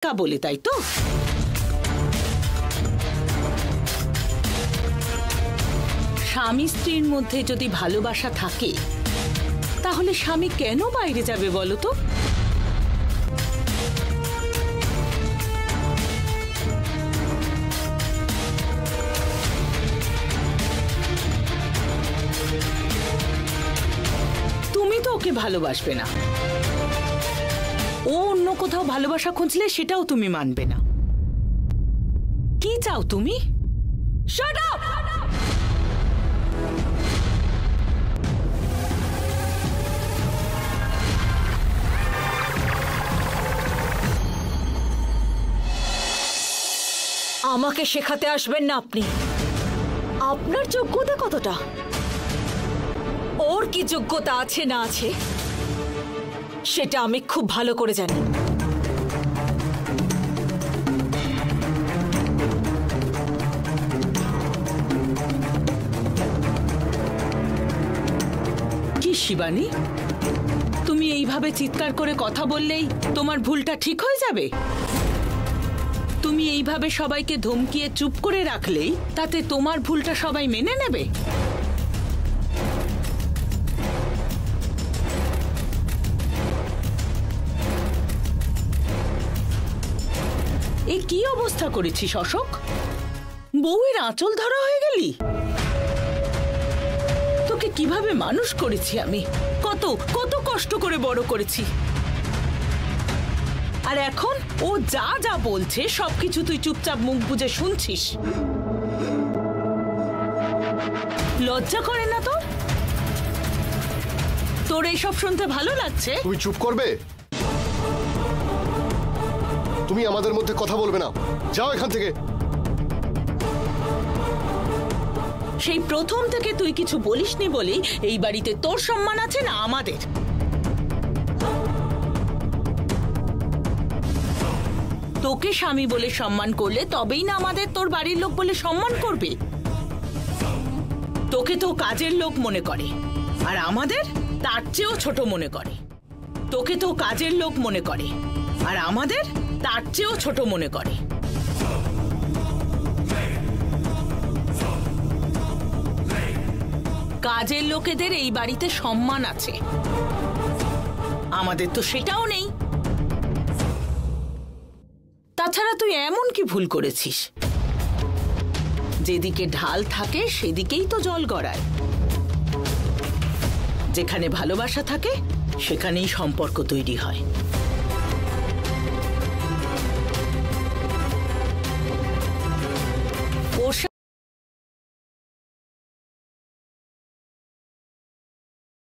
টেক্কা বলে, তাই তো? স্বামী স্ত্রীর মধ্যে যদি ভালোবাসা থাকে তাহলে স্বামী কেন বাইরে যাবে বলো তো? তুমি তো ওকে ভালোবাসবে না, ও অন্য কোথাও ভালোবাসা খুঁজলে সেটাও তুমি মানবে না। কি চাও তুমি? Shut up! আমাকে শেখাতে আসবেন না আপনি। আপনার যোগ্যতা কতটা, ওর কি যোগ্যতা আছে না আছে সেটা আমি খুব ভালো করে জানি। কি শিবানী, তুমি এইভাবে চিৎকার করে কথা বললেই তোমার ভুলটা ঠিক হয়ে যাবে? তুমি এইভাবে সবাইকে ধমকিয়ে চুপ করে রাখলেই তাতে তোমার ভুলটা সবাই মেনে নেবে? এই কি অবস্থা করেছিস অশোক? বউয়ের আঁচল ধরা হয়ে গেলি? তোকে কিভাবে মানুষ করেছি আমি, কত কত কষ্ট করে বড় করেছি, আর এখন ও যা যা বলছে সবকিছু তুই চুপচাপ মুখ বুজে শুনছিস। লজ্জা করে না তোর? তোর এইসব শুনতে ভালো লাগছে? তুমি চুপ করবে? তুমি আমাদের মধ্যে কথা বলবে না, যাও এখান থেকে। সেই প্রথম থেকে তুই কিছু বলিসনি বলেই এই বাড়িতে তোর সম্মান আছে না আমাদের। তোকে স্বামী বলে সম্মান করলে তবেই না আমাদের তোর বাড়ির লোক বলে সম্মান করবে। তোকে তো কাজের লোক মনে করে, আর আমাদের তার চেয়েও ছোট মনে করে। তোকে তো কাজের লোক মনে করে, আর আমাদের তার চেয়েও ছোট মনে করে। কাজের লোকেদের এই বাড়িতে সম্মান আছে, আমাদের তো সেটাও নেই। তাছাড়া তুই এমন কি ভুল করেছিস? যেদিকে ঢাল থাকে সেদিকেই তো জল গড়ায়। যেখানে ভালোবাসা থাকে সেখানেই সম্পর্ক তৈরি হয়।